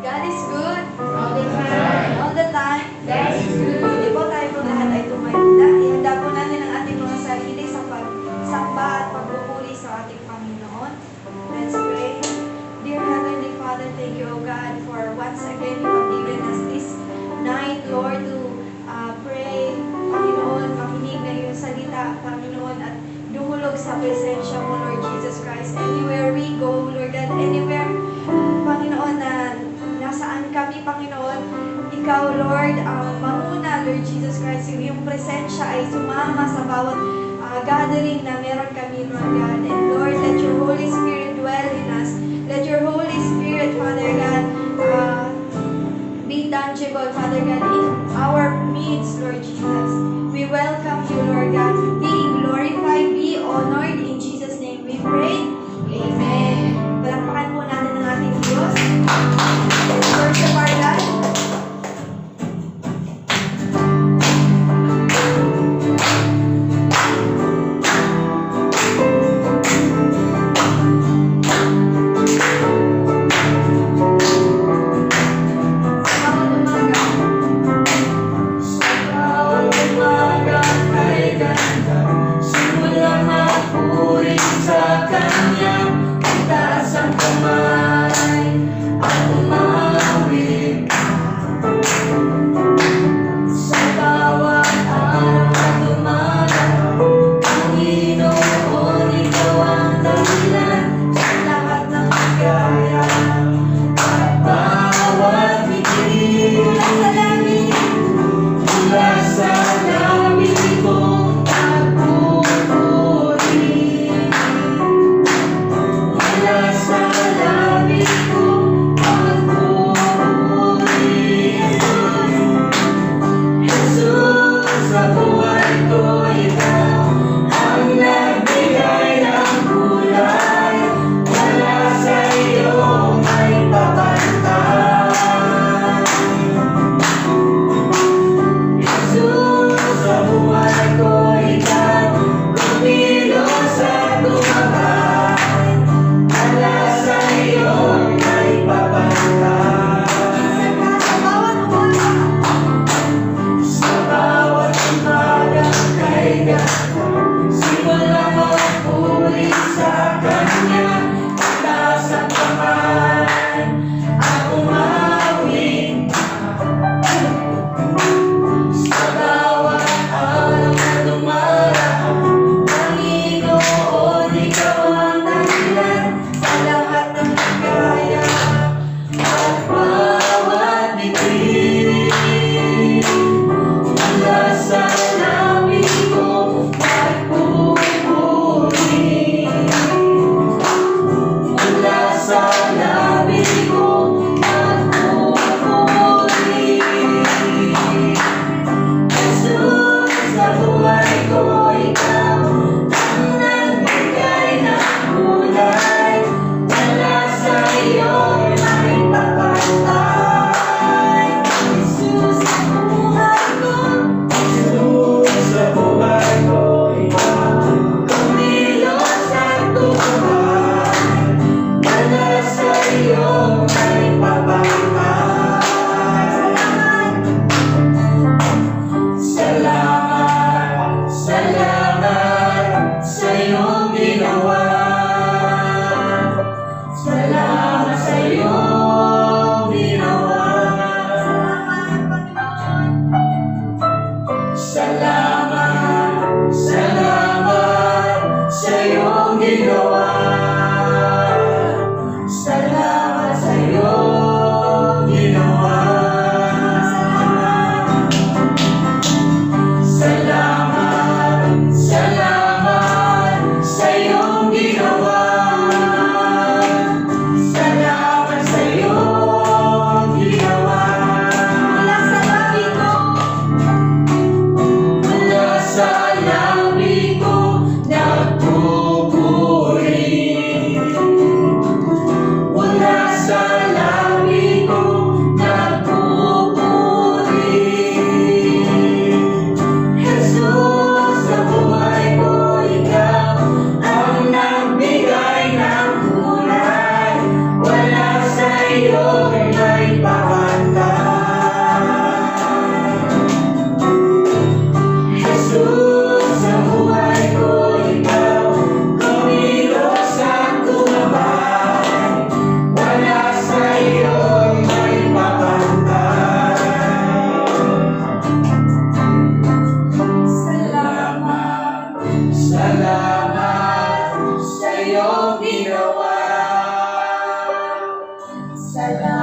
God is good. All the time. All the time. God is good. Hindi po tayo po lahat ay tumanda. Ihanda po natin ang ating mga sarili sa pagsamba at pagpupuri sa ating Panginoon. Let's pray. Dear Heavenly Father, thank you, O God, for once again you have given us this night, Lord, to pray, Panginoon, makinig na iyong salita, Panginoon, at dumulog sa presensya mo, Lord Jesus Christ. Anywhere we go, Lord God, anywhere, Panginoon, na nasaan kami, Panginoon, ikaw, Lord, mauna, Lord Jesus Christ, yung iyong presensya ay sumama sa bawat gathering na meron kami, Lord God. And Lord, let your Holy Spirit dwell in us. Let your Holy Spirit, Father God, be tangible, Father God, in our midst, Lord Jesus. We welcome you, Lord God. Be glorified, be honored. In Jesus' name we pray. Amen. Palakpakan po natin ang ating Diyos. Let's worship our God.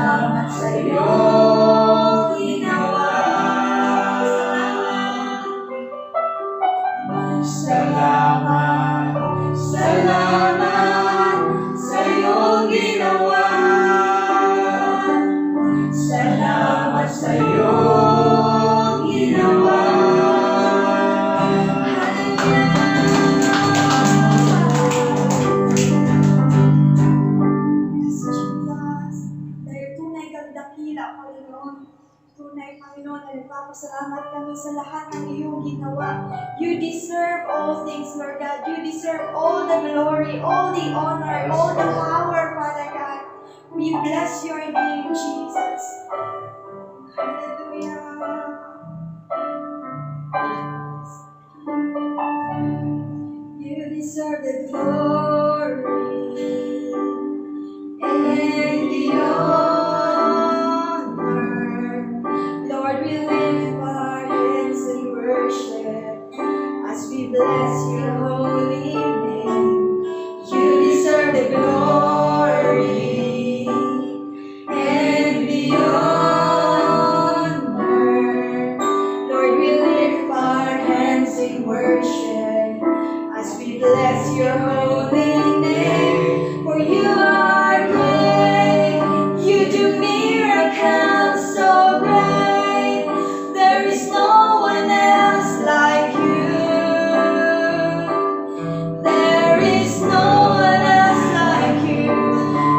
Salamat sa iyong ginawa. Salamat, salamat sa iyong ginawa. Salamat sa iyong ginawa. Yes, Jesus. Dahil tunay kang dakila, Panginoon. Tunay, Panginoon, na nagpapasalamat kami sa lahat ng iyong ginawa. You deserve all things, Lord God. You deserve all the glory, all the honor, all the power, Father God. We bless your name, Jesus. Hallelujah. You deserve the glory and the honor. Lord, we lift our hands in worship as we bless your holy name. You deserve the glory and the honor. Lord, we lift our hands in worship as we bless your holy name. For you are great, you do miracles so great. There is no one else like you. There is no one else like you.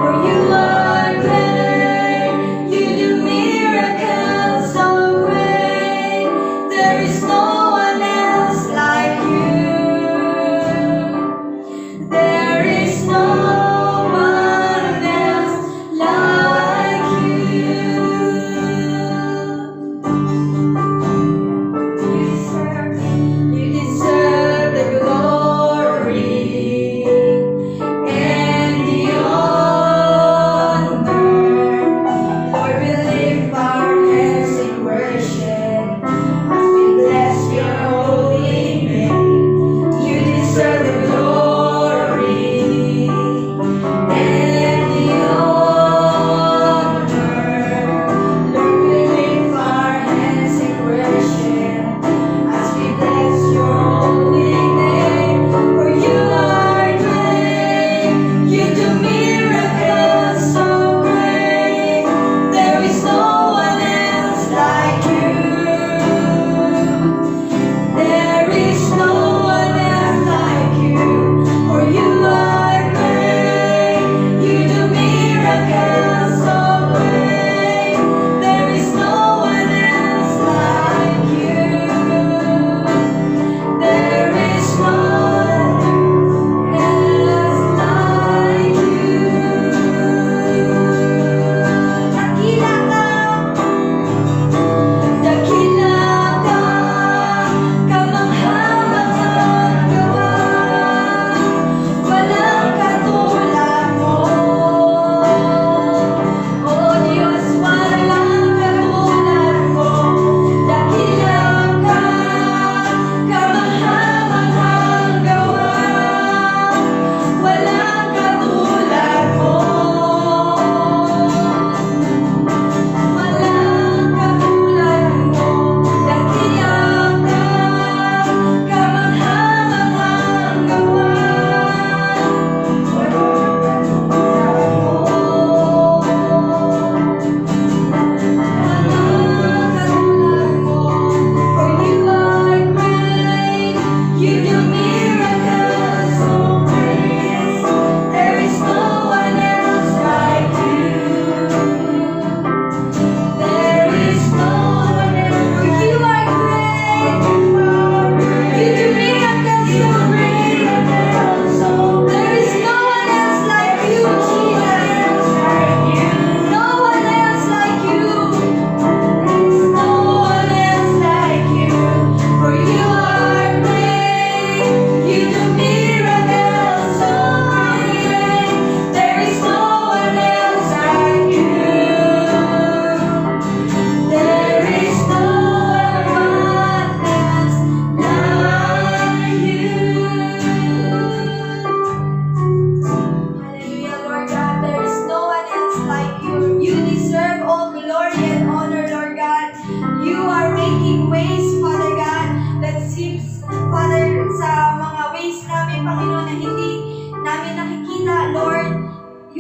For you are great, you do miracles so great. There is no one else like you.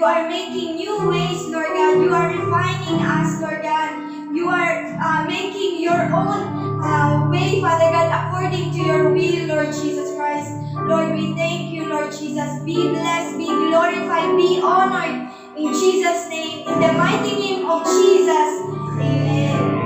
are making new ways, Lord God. You are refining us, Lord God. You are making your own way, Father God, according to your will, Lord Jesus Christ. Lord, we thank you, Lord Jesus. Be blessed, be glorified, be honored in Jesus' name. In the mighty name of Jesus. Amen.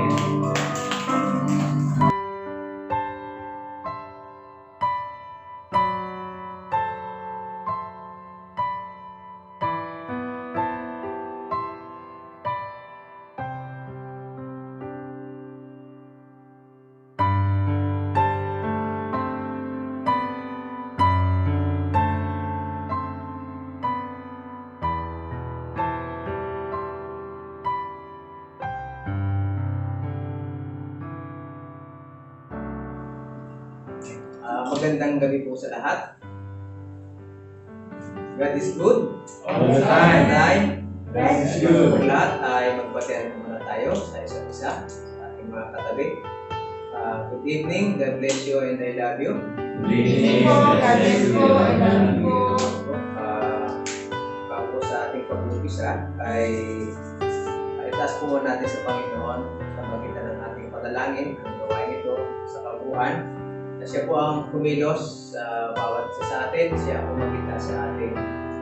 Magandang gabi po sa lahat. God is good. All the time. God is good. Ang lahat ay magbatian muna tayo sa isa't isa, sa ating mga katabi. Good evening. God bless you and I love you. Good evening. God bless you. I love you. Bago sa ating pag-umpisa ay itaas po muna natin sa Panginoon sa magitan ng ating panalangin ang gawain ito sa kabuuan. Siya po ang kumilos sa bawat isa sa atin. Siya ang kumagita sa ating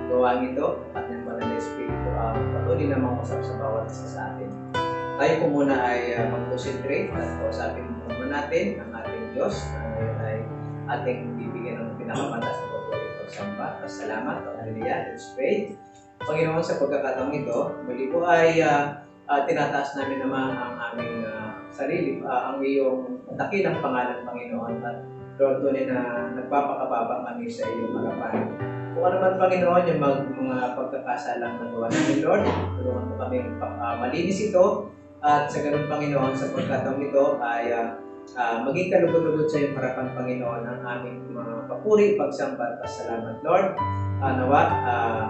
gawain ito at ng Banal na Espiritu ang patuloy na mangusap sa bawat isa sa atin. Tayo po muna ay mag-concentrate at kausapin muna natin ang ating Diyos na ngayon ay ating bibigyan ng pinakamantas na pagpapalito at samba. Salamat. Hallelujah. Let's pray. Panginoon, sa pagkakataong ito, muli po ay tinataas namin naman ang aming sarili, ang iyong dakilang pangalan, Panginoon, at Lord, tunay na nagpapakababa kami sa iyong harapan. Kung ano man, Panginoon, yung mga pagkakasalang nagawa namin, Lord, tulungan mo kami malinis ito, at sa ganun, Panginoon, sa pagkataong ito ay maging kalugod-lugod sa iyong harapan, Panginoon, ang aming mga papuri, pagsamba at pasalamat, Lord. Nawa,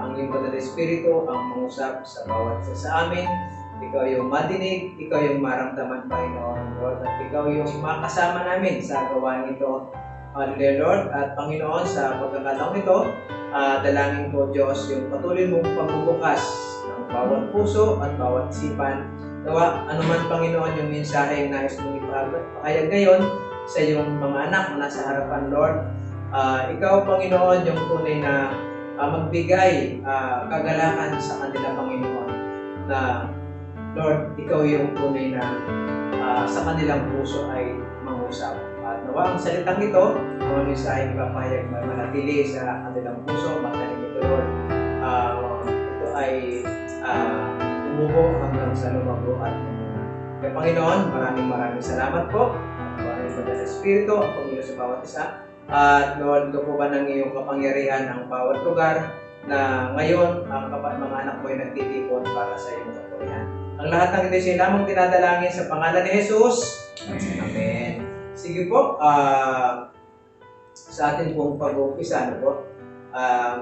ang iyong Banal na Espiritu ang mangusap sa bawat isa sa amin. Ikaw yung madinig, ikaw yung maramdaman, Panginoon, Lord, at ikaw yung makasama namin sa gawain ito, Lord, at Panginoon, sa pagkakataong ito, dalangin ko, Diyos, yung patuloy mong pagbubukas ng bawat puso at bawat isipan. Nawa, anuman, Panginoon, yung mensahe na nais mong ipahayag ngayon sa iyong mga anak na nasa harapan, Lord. Ikaw, Panginoon, yung tunay na magbigay kagalakan sa kanila, Panginoon, na Lord, ikaw yung tunay na sa kanilang puso ay mangusap. At nawa ang salitang ito, ang mensahe ipapahayag manatili sa kanilang puso, matalim ito, Lord. Ito ay umuho hanggang sa lumago at kaya Panginoon, maraming salamat po. Maraming Banal na Espiritu, ang pumilo sa bawat isa. At Lord, ito po ba ng iyong kapangyarihan ang bawat lugar na ngayon ang mga anak mo ay nagtitipon para sa iyong kapurihan. Ang lahat ng ito siya lamang tinadalangin sa pangalan ni Jesus. Amen. Sige po, sa atin pong pag-uumpisa,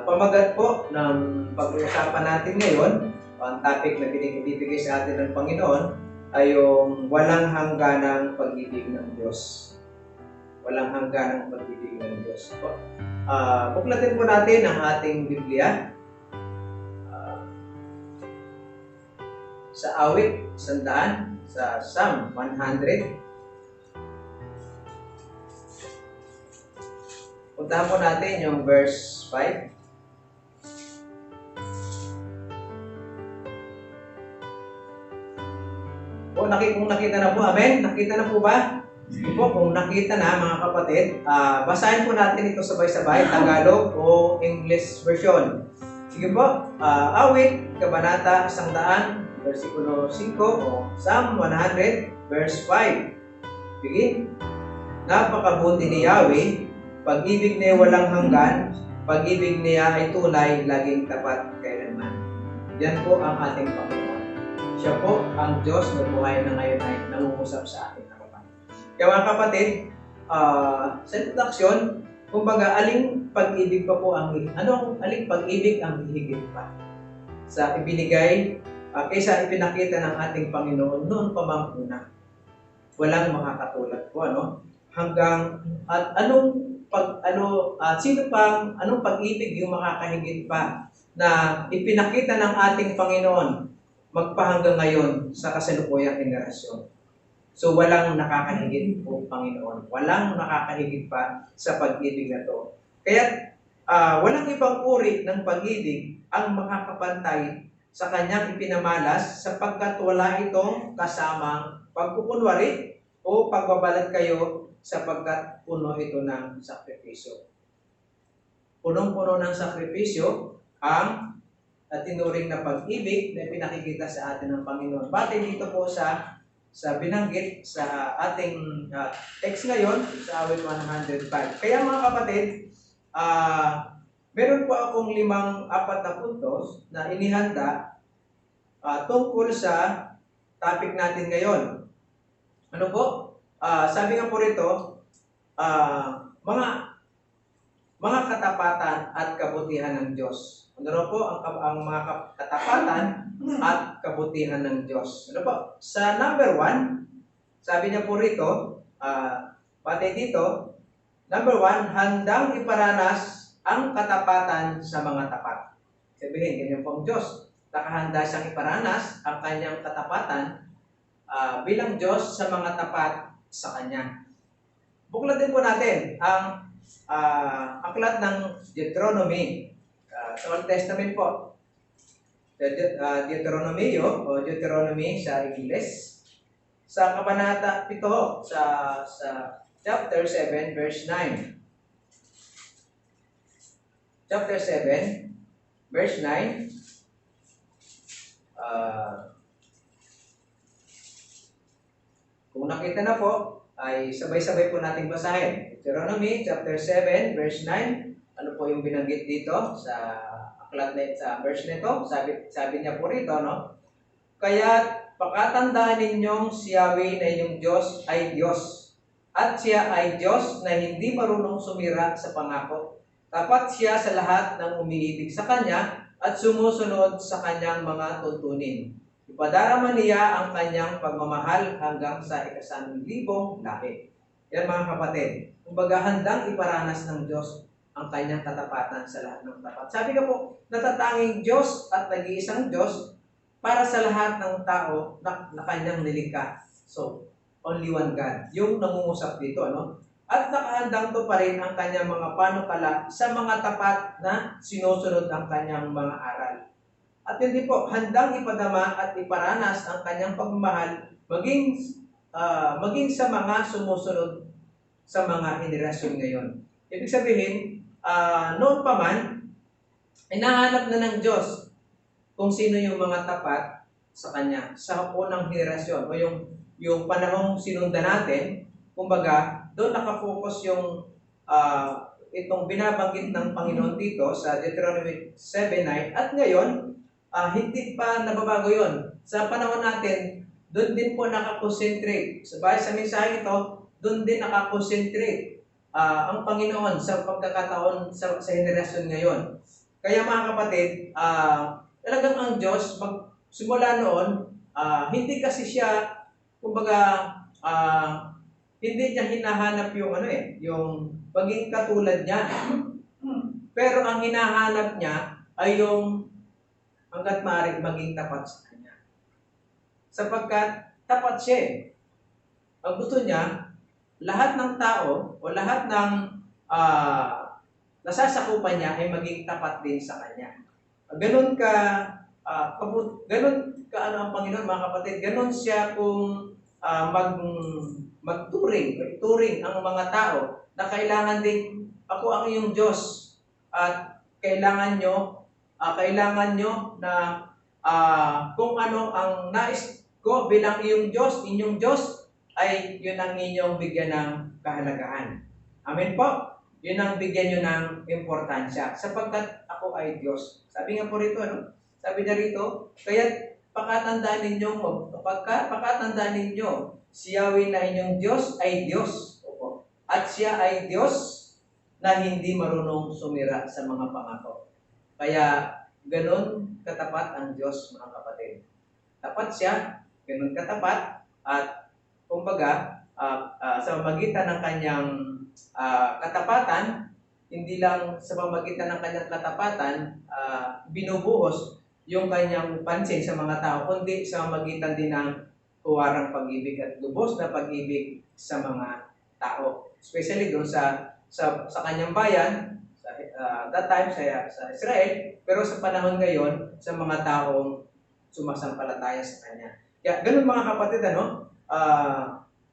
pamagat po ng pag-uusapan natin ngayon, ang topic na binibigay sa atin ng Panginoon ay yung walang hangganang pag-ibig ng Diyos. Walang hangganang pag-ibig ng Diyos. Buklatin po natin ang ating Biblia. Sa awit, sandaan, sa Psalm 100. Puntahan po natin yung verse 5. Kung nakita na po, amen? Nakita na po ba? Sige po, kung nakita na mga kapatid, basahin po natin ito sabay-sabay, Tagalog o English version. Sige po, awit, kabanata 100, versikulo 5 o Psalm 100, verse 5. Begin. Napakabuti ni Yahweh, pag-ibig niya walang hanggan, pag-ibig niya ay tunay, laging tapat kailanman. Yan po ang ating Panginoon. Siya po ang Diyos na buhay na ngayon ay nangungusap sa ating harapan. Kaya mga kapatid, sa introduction, kumbaga, aling pag-ibig pa po aling pag-ibig ang hihigit pa sa ibinigay kaysa ipinakita ng ating Panginoon noon pa mang una. Walang makakatulad po, hanggang at anong pag-ibig yung makakahigit pa na ipinakita ng ating Panginoon magpahanggang ngayon sa kasalukuyang henerasyon. So walang nakakahigit po, Panginoon. Walang nakakahigit pa sa pag-ibig na to. Kaya walang ibang uri ng pag-ibig ang makakapantay sa kanyang ipinamalas sapagkat wala itong kasamang pagkukunwari o pagbabalat kayo sapagkat puno ito ng sakripisyo. Punong-puno ng sakripisyo ang tinuring na pag-ibig na pinakikita sa atin ng Panginoon. Batay dito po sa binanggit sa ating text ngayon sa awit 105. Kaya mga kapatid, meron po akong 4 na puntos na inihanda tungkol sa topic natin ngayon. Ano po? Sabi nga po rito, mga katapatan at kabutihan ng Diyos. Ano po ang mga katapatan at kabutihan ng Diyos? Ano po? Sa number 1, sabi niya po rito, patay dito, number 1, handang iparanas ang katapatan sa mga tapat. Sabihin, ganyan po ang Diyos. Nakahanda siyang iparanas ang kanyang katapatan bilang Diyos sa mga tapat sa Kanya. Buklatin po natin ang aklat ng Deuteronomy. Sa Old Testament po. Deuteronomy sa Ingles. Sa kabanata 7, sa chapter 7, verse 9. Chapter 7, verse 9. Kung nakita na po, ay sabay-sabay po nating basahin. Deuteronomy chapter 7, verse 9. Ano po yung binanggit dito sa aklat na sa verse nito? Sabi niya po rito, no? Kaya pakatandaan ninyong si Yahweh na inyong Diyos ay Diyos. At siya ay Diyos na hindi marunong sumira sa pangako. Tapat siya sa lahat ng umiibig sa Kanya at sumusunod sa Kanyang mga tuntunin. Ipadarama niya ang Kanyang pagmamahal hanggang sa 1,000,000 lahi. Yan mga kapatid. Kumbaga handang iparanas ng Diyos ang Kanyang katapatan sa lahat ng tapat. Sabi ka po, natatanging Diyos at nag-iisang Diyos para sa lahat ng tao na Kanyang nilikha. So, only one God. Yung nangungusap dito, ano? At nakahandang to pa rin ang Kanyang mga panukala sa mga tapat na sinusunod ang Kanyang mga aral. At hindi po, handang ipadama at iparanas ang Kanyang pagmamahal maging sa mga sumusunod sa mga henerasyon ngayon. Ibig sabihin, noon pa man, hinahanap na ng Diyos kung sino yung mga tapat sa Kanya sa unang henerasyon o yung panahong sinundan natin. Kumbaga, doon nakafocus yung itong binabanggit ng Panginoon dito sa Deuteronomy 7:9 at ngayon, hindi pa nababago yon. Sa panahon natin, doon din po nakakonsentrate. Sa mensahe ito, doon din nakakonsentrate ang Panginoon sa pagkakataon sa henerasyon ngayon. Kaya mga kapatid, talagang ang Diyos, simula noon, hindi kasi siya, kumbaga, hindi niya hinahanap yung maging katulad niya. Pero ang hinahanap niya ay yung hanggat maaari maging tapat sa Kanya. Sapagkat tapat siya eh. Ang gusto niya, lahat ng tao o lahat ng nasasakupan niya ay maging tapat din sa Kanya. Ganon ano ang Panginoon mga kapatid, ganon siya kung magturing ang mga tao na kailangan din, ako ang iyong Diyos at kailangan nyo na kung ano ang nais ko bilang inyong Diyos, ay yun ang inyong bigyan ng kahalagahan. Amen po? Yun ang bigyan nyo ng importansya. Sapagkat ako ay Diyos. Sabi nga po rito, ano? Sabi na rito, kaya pakatandaan ninyo, si Yahweh na inyong Diyos ay Diyos. Opo. At siya ay Diyos na hindi marunong sumira sa mga pangako. Kaya, ganon katapat ang Diyos, mga kapatid. Tapat siya, ganon katapat, at kumbaga, sa magitan ng kanyang katapatan, hindi lang sa pamamagitan ng kanyang katapatan, binubuhos yung kanyang pansin sa mga tao, kundi sa pamamagitan din ng huwarang pag-ibig at lubos na pag-ibig sa mga tao. Especially doon sa kanyang bayan, that time sa Israel, pero sa panahon ngayon, sa mga taong sumasampalataya sa kanya. Kaya ganun mga kapatid,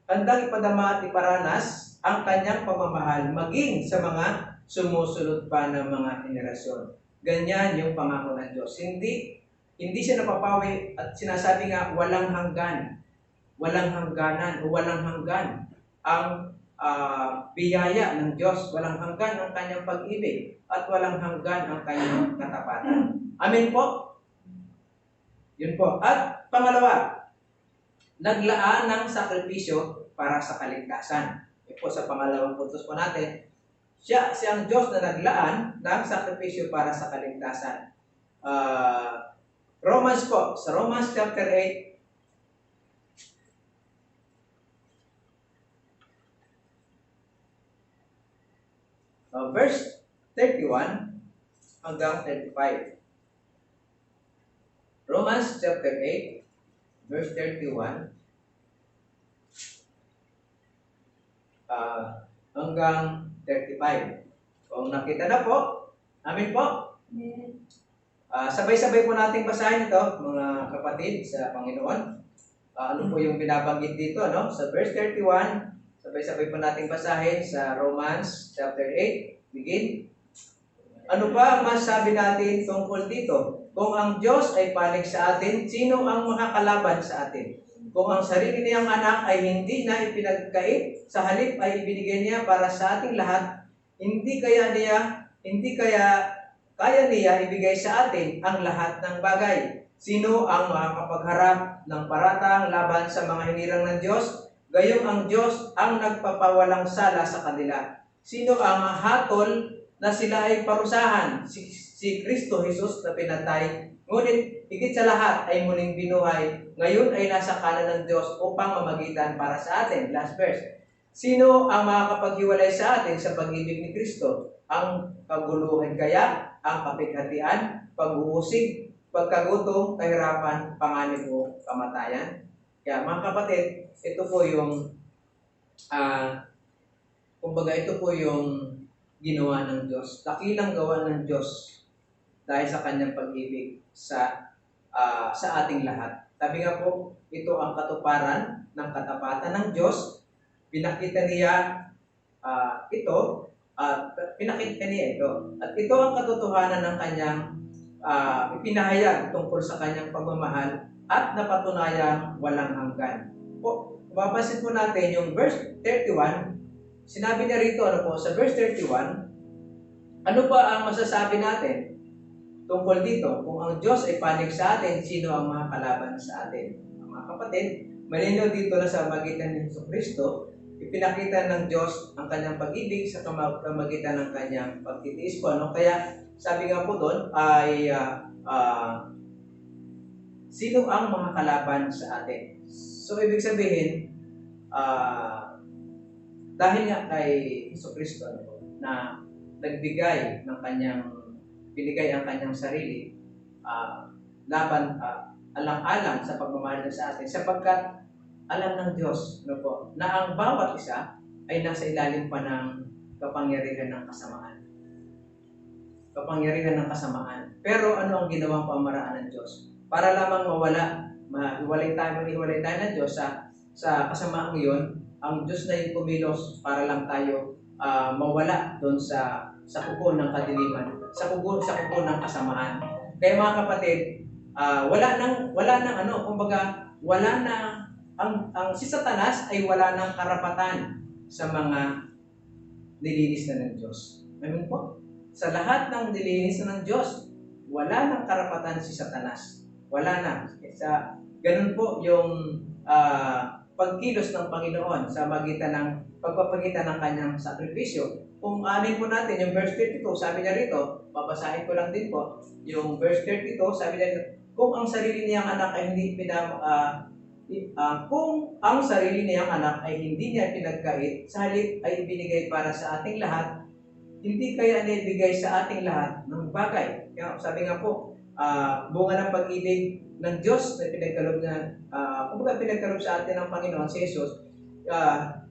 handang ipadama at iparanas ang kanyang pagmamahal maging sa mga sumusunod pa ng mga henerasyon. Ganyan yung pangako ng Diyos. Hindi siya napapawi at sinasabi nga walang hanggan, walang hangganan o walang hanggan ang biyaya ng Diyos, walang hanggan ang kanyang pag-ibig at walang hanggan ang kanyang katapatan. Amen po? Yun po. At pangalawa, naglaan ng sakripisyo para sa kaligtasan. Ito po sa pangalawang puntos po natin. Siyang Diyos na naglaan ng sakripisyo para sa kaligtasan. Romans po, sa Romans chapter 8, verse 31 hanggang 35. Romans chapter 8, verse 31 hanggang 35. Kung nakita na po, amin po. Sabay-sabay po nating basahin ito, mga kapatid sa Panginoon. Ano po yung binabanggit dito, Sa verse 31, sabay-sabay po nating basahin sa Romans chapter 8, begin. Ano ba ang masasabi natin tungkol dito? Kung ang Diyos ay panig sa atin, sino ang makakalaban sa atin? Kung ang sarili niyang anak ay hindi na ipinagkait, sa halip ay ibinigay niya para sa ating lahat, hindi kaya kaya niya ibigay sa atin ang lahat ng bagay. Sino ang makakapagharap ng paratang laban sa mga hinirang ng Diyos? Gayong ang Diyos ang nagpapawalang sala sa kanila. Sino ang mahatol na sila ay parusahan? Si Kristo Jesus na pinatay. Ngunit higit sa lahat ay muling binuhay. Ngayon ay nasa kanan ng Diyos upang mamagitan para sa atin. Last verse. Sino ang makakapaghiwalay sa atin sa pag-ibig ni Kristo? Ang kaguluhan kaya, ang kapighatian, pag-uusig, pagkagutom, kahirapan, panganib o kamatayan? Kaya mga kapatid, ito po yung ito po yung ginawa ng Diyos. Dakilang gawa ng Diyos dahil sa kanyang pag-ibig sa ating lahat. Sabi nga po, ito ang katuparan ng katapatan ng Diyos. Pinakita niya ito. At ito ang katotohanan ng kanyang ipinahayag tungkol sa kanyang pagmamahal at napatunayang walang hanggan. Mapapansin po natin yung verse 31, sinabi niya rito, sa verse 31, ano ba ang masasabi natin tungkol dito? Kung ang Diyos ay panig sa atin, sino ang makakalaban sa atin? Mga kapatid, malinaw dito na sa magitan ni Jesucristo, ipinakita ng Diyos ang kanyang pag-ibig sa pamagitan ng kanyang pagtitiis po. Kaya sabi nga po doon ay sino ang makakalaban sa atin? So ibig sabihin, dahil nga kay Jesucristo na nagbigay ng binigay ang kanyang sarili laban alang-alang sa pagmamahal sa atin, sapagkat alam ng Diyos na ang bawat isa ay nasa ilalim pa ng kapangyarihan ng kasamaan. Kapangyarihan ng kasamaan. Pero ano ang ginawang pamaraan ng Diyos? Para lamang mahiwalay tayo ng Diyos sa kasamaang iyon, ang Diyos na yung kumilos para lang tayo mawala doon sa kuko ng kadiliman, sa kuko ng kasamaan. Kaya mga kapatid, si Satanas ay wala ng karapatan sa mga nilinis na ng Diyos. Amen po? Sa lahat ng nilinis na ng Diyos, wala ng karapatan si Satanas. Wala na. Ganun po yung pagkilos ng Panginoon sa pagpapagitan ng kanyang sakripisyo. Kung anin po natin yung verse 32, sabi niya rito, babasahin ko lang din po, yung verse 32, sabi niya rito, kung ang sarili niyang anak ay hindi niya pinagkait, sa halip ay ibinigay para sa ating lahat, hindi kaya naibigay sa ating lahat ng bagay. Kaya sabi nga po, bunga ng pag-ibig ng Diyos na pinagkaloob kumbaga pinagkaloob sa atin ng Panginoon si Jesus,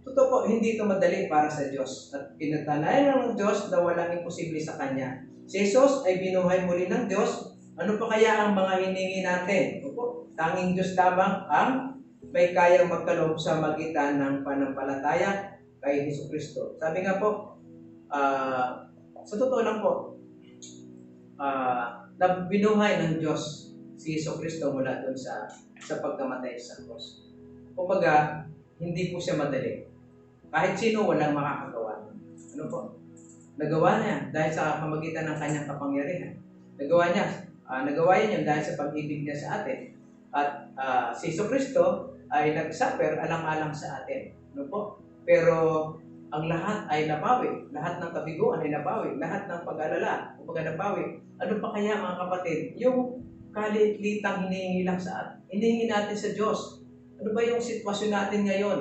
totoo po, hindi ito madali para sa Diyos. At pinatanayan ng Diyos na walang imposible sa Kanya. Si Jesus ay binuhay muli ng Diyos. Ano pa kaya ang mga hiningi natin? Opo, tanging Diyos lamang ang may kayang magkaloob sa magitan ng panampalataya kay Jesucristo. Sabi nga po, sa totoo lang po, na binuhay ng Diyos si Jesucristo mula doon sa pagkamatay sa cross. Kumbaga, hindi po siya madali. Kahit sino walang makakagawa. Ano po? Nagawa niya dahil sa pamagitan ng kanyang kapangyarihan. Nagawa niya dahil sa pag-ibig niya sa atin. At si Jesucristo ay nag-suffer alang-alang sa atin. Ano po? Pero ang lahat ay nabawi. Lahat ng kabiguan ay nabawi. Lahat ng pag-alala, kumbaga nabawi. Ano pa kaya mga kapatid? Yung kaliit-litang hinihingi natin sa Diyos. Ano ba yung sitwasyon natin ngayon?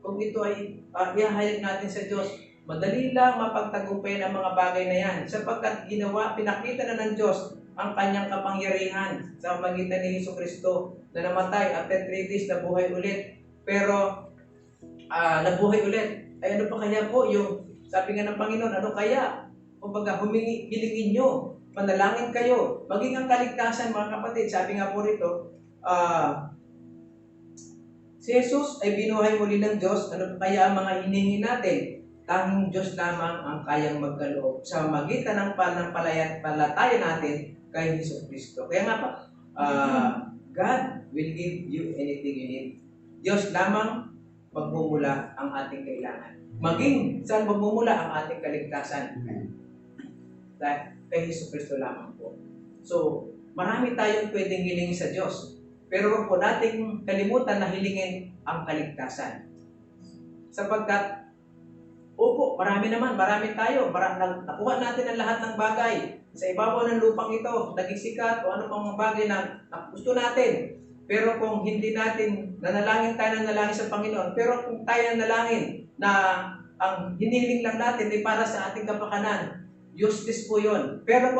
Kung ito ay ihahayag natin sa Diyos, madali lang mapagtagumpayan ang mga bagay na yan. Sapagkat pinakita na ng Diyos ang kanyang kapangyarihan sa magitan ni Jesucristo na namatay at 3 days nabuhay ulit. Pero nabuhay ulit. Ay ano pa kaya po yung sabi nga ng Panginoon, ano kaya? Kumbaga hilingin nyo, manalangin kayo, maging ang kaligtasan mga kapatid. Sabi nga po rito, si Jesus ay binuhay muli ng Diyos. Ano pa kaya ang mga hiningi natin? Tanging Diyos lamang ang kayang magkaloob sa magitan ng panampalataya natin kay Jesucristo. Kaya nga pa, God will give you anything you need. Diyos lamang magmumula ang ating kailangan. Maging saan magmumula ang ating kaligtasan? Dahil kay Jesucristo lamang po. So, marami tayong pwedeng hilingin sa Diyos. Pero huwag po nating kalimutan na hilingin ang kaligtasan. Sapagkat, marami tayo. Nakuha natin ang lahat ng bagay. Sa ibabaw ng lupang ito, naging sikat o ano pang mga bagay na gusto natin. Pero kung hindi natin nanalangin sa Panginoon, pero kung tayo nanalangin na ang hinihiling lang natin ay para sa ating kapakanan, useless po yun. Pero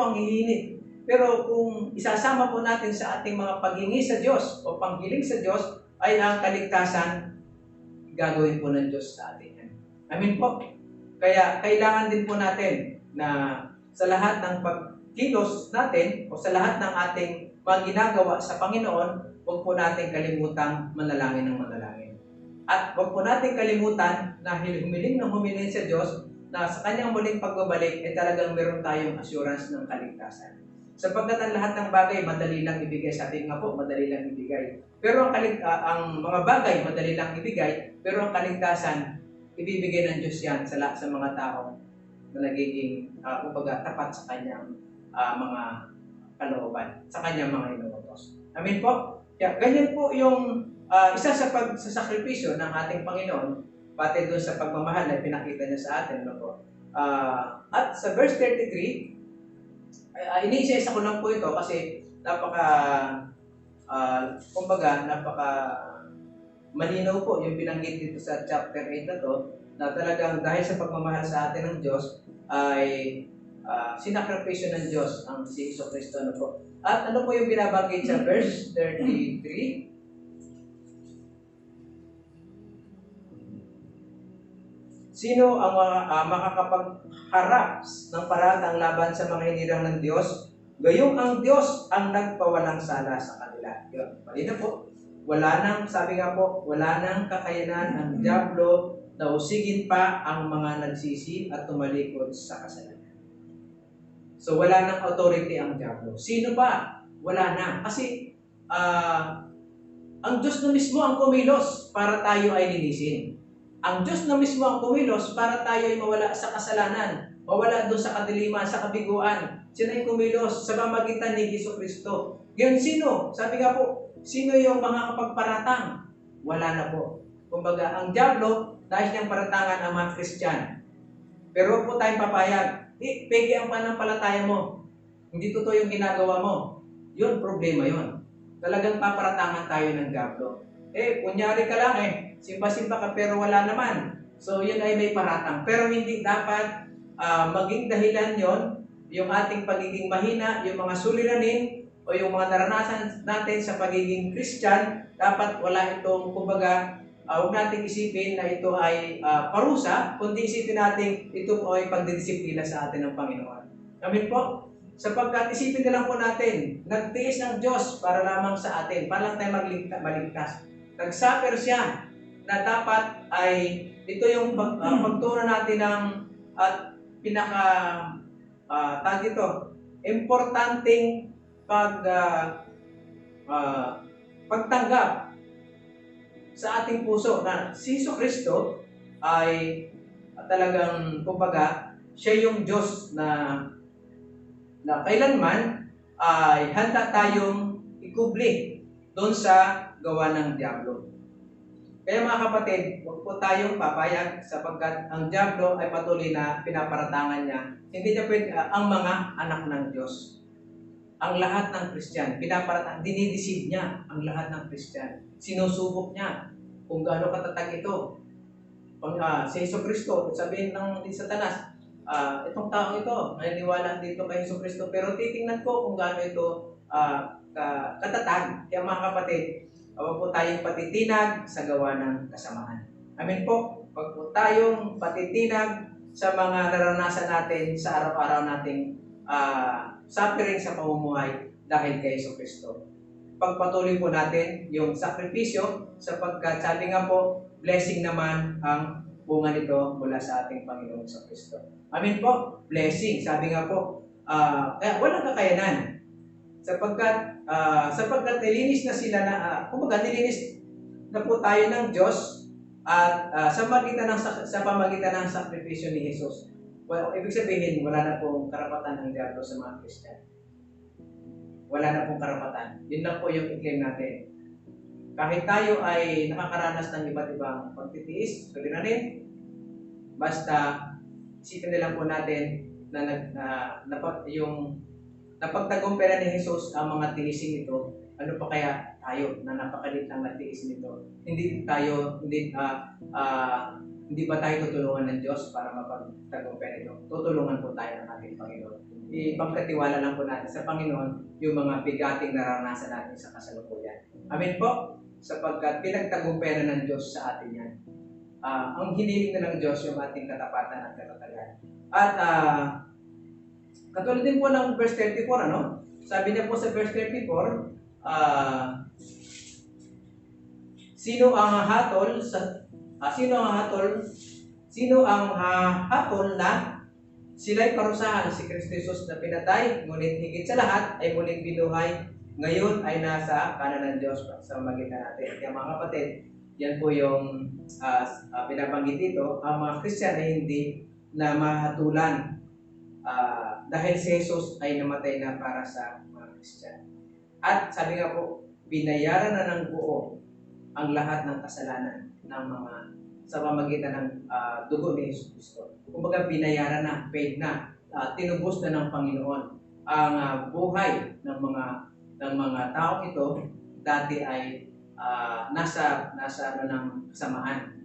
kung isasama po natin sa ating mga paghingi sa Diyos o panghiling sa Diyos, ay ang kaligtasan gagawin po ng Diyos sa atin. Amen po. Kaya kailangan din po natin na sa lahat ng pagkilos natin o sa lahat ng ating mga ginagawa sa Panginoon, huwag po natin kalimutang manalangin ng manalangin. At huwag po natin kalimutan na humiling sa Diyos na sa kanyang muling pagbabalik ay talagang meron tayong assurance ng kaligtasan. Sapagkat ang lahat ng bagay madali lang ibigay sa atin nga po, madali lang ibigay. Pero ang mga bagay madali lang ibigay, pero ang kaligtasan ibibigay ng Diyos yan sa mga tao na nagiging tapat sa kanyang mga kalooban, sa kanyang mga inuutos. Amen po? Kaya ganyan po yung isa sa pagsasakripisyo ng ating Panginoon, pati doon sa pagmamahal na pinakita niya sa atin. Ano po? At sa verse 33, iniisa-isa ko lang po ito kasi napaka malinaw po yung binanggit dito sa chapter 8 na to, na talagang dahil sa pagmamahal sa atin ng Diyos ay sinakripisyo ng Diyos ang si Jesucristo. Ano po? At ano po yung binabanggit sa verse 33? Sino ang makakapagharap ng paratang laban sa mga hinirang ng Diyos? Gayong ang Diyos ang nagpawalang sala sa kanila. Yun, mali na po. Sabi nga po, wala nang kakayanan ng Diablo na usigin pa ang mga nagsisi at tumalikod sa kasalanan. So wala nang authority ang Diablo. Sino ba? Wala na. Kasi ang Diyos na mismo ang kumilos para tayo ay linisin. Ang Diyos na mismo ang kumilos para tayo ay mawala sa kasalanan, mawala doon sa kadiliman, sa kabiguan. Sino ay kumilos sa pamamagitan ni Jesucristo? Ngayon sino? Sabi nga po, sino yung mga kapagparatang? Wala na po. Kumbaga, ang Diablo, nais niyang paratangan ang mga Christian. Pero huwag po tayong papayag. Peke ang panampalataya mo. Hindi totoo yung ginagawa mo. Yun, problema yun. Talagang paparatangan tayo ng Diablo. Kunyari ka lang simpa-simpa ka pero wala naman. So, yun ay may paratang. Pero hindi dapat maging dahilan yon yung ating pagiging mahina, yung mga suliranin o yung mga naranasan natin sa pagiging Christian. Dapat wala itong, kumbaga, huwag nating isipin na ito ay parusa, kundi isipin natin ito ay pagdidisiplina sa atin ng Panginoon. Amen po? Sapagkat isipin na lang po natin, nagtiis ng Diyos para lamang sa atin, para lang tayo maligtas. Nag-suffer siya na dapat ay ito yung pagturo natin ng pinaka tag ito, importanteng pagtanggap sa ating puso na si Jesucristo ay talagang, kumbaga, siya yung Diyos na kailanman ay handa tayong ikubli doon sa gawa ng Diablo. Kaya mga kapatid, huwag po tayong papayag sapagkat ang Diablo ay patuloy na pinaparatangan niya. Hindi niya pwede, ang mga anak ng Diyos. Ang lahat ng Christian, dinideceive niya ang lahat ng Christian. Sinusubok niya kung gaano katatag ito. Si Jesucristo, sabihin ng Satanas, itong tao ito, naniniwala dito kay Jesucristo, pero titingnan ko kung gaano ito katatag. Kaya mga kapatid, huwag po tayong patitinag sa gawa ng kasamaan. Amen po. Huwag po tayong patitinag sa mga naranasan natin sa araw-araw nating suffering sa pamumuhay dahil kay Jesucristo. Pagpatuloy po natin yung sakripisyo sapagkat sabi nga po, blessing naman ang bunga nito mula sa ating Panginoong Jesucristo. Amen po. Blessing. Sabi nga po, kaya walang kakayanan. Sapagkat nilinis na sila na, kumbaga nilinis na po tayo ng Diyos at sa pamagitan ng sakripisyo ni Jesus. Well, ibig sabihin, wala na pong karapatan ng Diablo sa mga Kristiyan. Wala na pong karapatan. Yun lang po yung i-claim natin. Kahit tayo ay nakakaranas ng iba't ibang pagtitiis, suliranin, basta isipin na lang po natin na yung napagtagumpera ni Jesus ang mga tiising ito. Ano pa kaya tayo na napakalit ang natiis nito? Hindi ba tayo tutulungan ng Diyos para mapagtagumpera ito? Tutulungan po tayo ng ating Panginoon. Ipagkatiwala lang po natin sa Panginoon yung mga bigating naranasan natin sa kasalukuyan. Amen po? Sapagkat pinagtagumpera ng Diyos sa atin yan. Ang hiniling na ng Diyos yung ating katapatan at katatagan. At katulad din po ng verse 34, ano? Sabi niya po sa verse 34, sino ang hatol na sila'y parusahan si Kristo Jesus na pinatay, ngunit higit sa lahat ay muling binuhay, ngayon ay nasa kanan ng Diyos sa magitan natin. Kaya mga kapatid, yan po yung binabanggit dito, ang mga Kristiyan ay hindi na mahatulan dahil si Jesus ay namatay na para sa mga Kristiyan. At sabi nga po, binayaran na ng buo ang lahat ng kasalanan ng mga sa pamagitan ng dugo ni Jesus Cristo. Kumbaga binayaran na, paid na, tinubos na ng Panginoon ang buhay ng mga taong ito. Dati ay nasa ng kasamaan,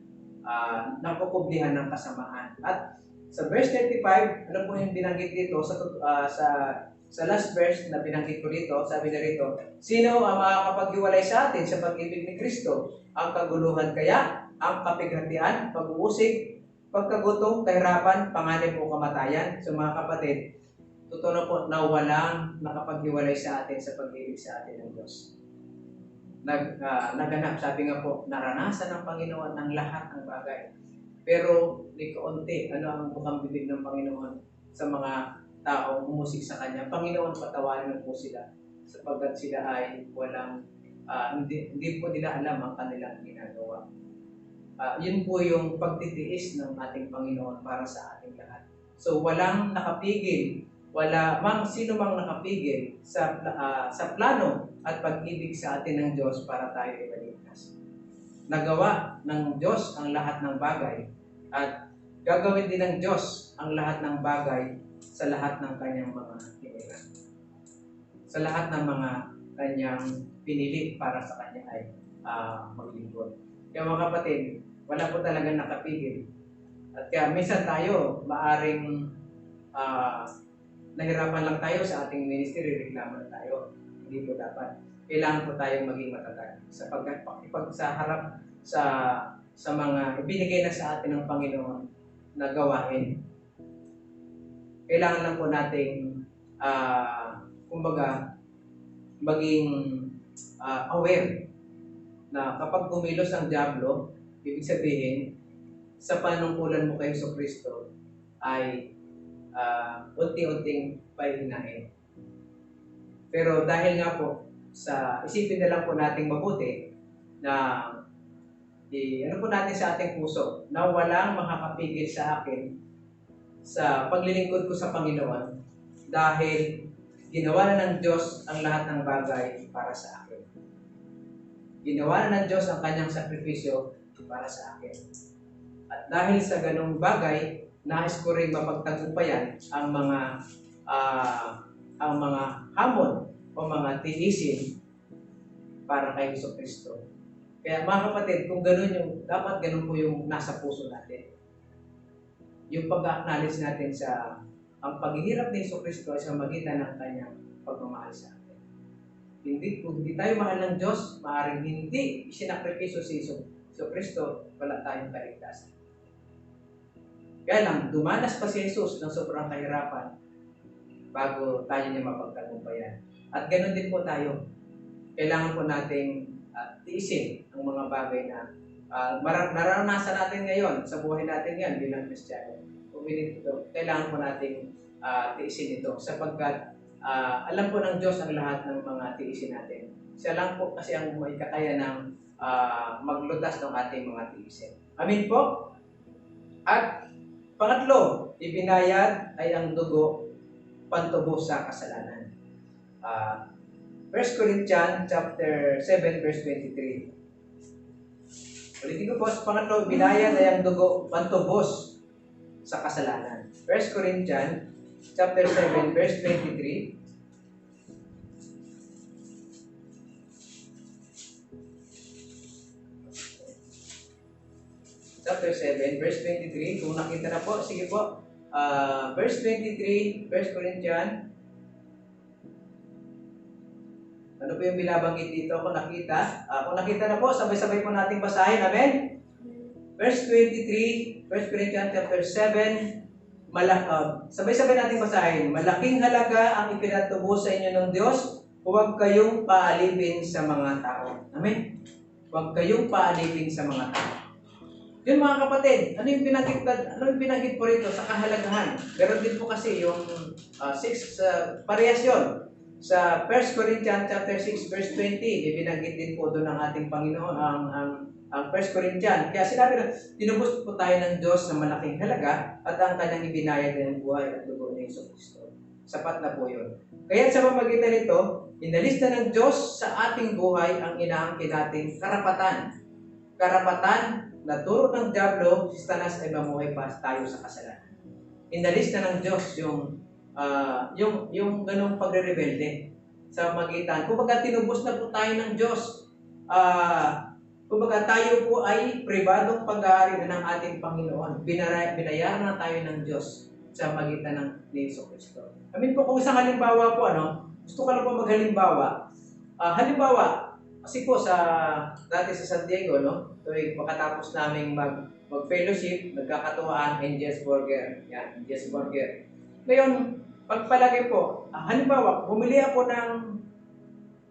nakukublihan ng kasamaan. At sa verse 35, ano po yung binanggit dito sa last verse na binanggit ko dito, sabi na rito, sino ang makakapaghiwalay sa atin sa pag-ibig ni Kristo? Ang kaguluhan kaya, ang kapighatian, pag-uusig, pagkagutom, kahirapan, panganib o kamatayan. So mga kapatid, totoo po na walang nakapaghiwalay sa atin sa pag-ibig sa atin ng Diyos. Naganap, sabi nga po, naranasan ng Panginoon ang lahat ng bagay. Pero di kaunti, ano ang bukang bibig ng Panginoon sa mga taong umusig sa Kanya. Panginoon, patawarin po sila sapagkat sila ay walang, hindi po nila alam ang kanilang ginagawa. Yun po yung pagtitiis ng ating Panginoon para sa ating lahat. So walang nakapigil, sino mang nakapigil sa plano at pag-ibig sa atin ng Diyos para tayo ay maligtas. Nagawa ng Diyos ang lahat ng bagay at gagawin din ng Diyos ang lahat ng bagay sa lahat ng kanyang mga hinilang. Sa lahat ng mga kanyang pinili para sa kanya ay maglingkod. Kaya mga kapatid, wala po talagang nakapigil. At kaya minsan tayo maaring ah, nahirapan lang tayo sa ating ministry, reklamo na tayo. Hindi po dapat. Kailangan po tayong maging matatag sapagkat sa harap sa mga ibinigay na sa atin ng Panginoon na gawain. Kailangan lang po nating kumbaga maging aware na kapag kumilos ang dyablo, ibig sabihin sa panungkulan mo kay Jesucristo ay unti-unting pahihinain. Pero dahil nga po isipin na lang po nating mabuti na ano po natin sa ating puso na walang makakapigil sa akin sa paglilingkod ko sa Panginoon dahil ginawa na ng Diyos ang lahat ng bagay para sa akin. Ginawa na ng Diyos ang kanyang sakripisyo para sa akin. At dahil sa ganung bagay, nais ko rin mapagtagumpayan ang mga hamon o mga tiisin para kay Jesucristo. Kaya mga kapatid, kung dapat ganun po yung nasa puso natin. Yung pag-acknowledge natin ang paghihirap ni Jesucristo ay sa magitan ng kanyang pagmamahal sa atin. Kung hindi tayo mahal ng Diyos, maaaring hindi isinakripisyo si Jesucristo, wala tayong kaligtasan. Kaya lang, dumanas pa si Jesus ng sobrang kahirapan bago tayo niya mapagtagumpayan. At ganoon din po tayo. Kailangan po nating tiisin ang mga bagay na nararanasan natin ngayon sa buhay natin yan bilang Kristiyano. Kailangan po nating tiisin ito sapagkat alam po ng Diyos ang lahat ng mga tiisin natin. Siya lang po kasi ang may kakaya ng maglutas ng ating mga tiisin. Amin po? At pangatlo, ibinayad ay ang dugo pantubos sa kasalanan. 1 Corinthians chapter 7 verse 23. Ulitin ko po, pangatlo, ibinayad ay ang dugo pantubos sa kasalanan. 1 Corinthians chapter 7 verse 23. Chapter 7 verse 23. Kung nakita na po, sige po. Verse 23, 1 Corinthians. Ano po yung binabanggit dito? Kung nakita na po, sabay-sabay po natin basahin. Amen? Verse 23, 1 Corinthians chapter 7, sabay-sabay natin basahin. Malaking halaga ang ipinatubos sa inyo ng Diyos, huwag kayong paalipin sa mga tao. Amen? Huwag kayong paalipin sa mga tao. Yun mga kapatid, ano yung binanggit po rito sa kahalagahan? Meron din po kasi yung 6 parehas yun. Sa 1 Corinthians chapter 6 verse 20, ibinanggit din po doon ng ating Panginoon ang 1 Corinthians. Kaya sinabi na, tinubos po tayo ng Diyos na malaking halaga at ang kanyang ibinayad ng buhay at dugo ni Jesucristo. Sapat na po yun. Kaya sa pamagitan nito, inalis na ng Diyos sa ating buhay ang inaangkin nating karapatan. Karapatan na turo ng diablo, si Satanas ay mamuhay pa tayo sa kasalanan. Inalis na ng Diyos yung ganong pagre-rebelde sa magitan. Kumbaga tinubos na po tayo ng Diyos. Kumbaga tayo po ay pribadong pag-aari ng ating Panginoon. Binayaran na tayo ng Diyos sa magitan ng Jesucristo. Amin po, kung isang halimbawa po, gusto ko lang po maghalimbawa. Halimbawa, kasi po dati sa San Diego, tuwing pagkatapos naming mag-fellowship, nagkakatuwaan, Angel's Burger. Yan, Angel's Burger. Ngayon, pagpalagay po, halimbawa, bumili ako ng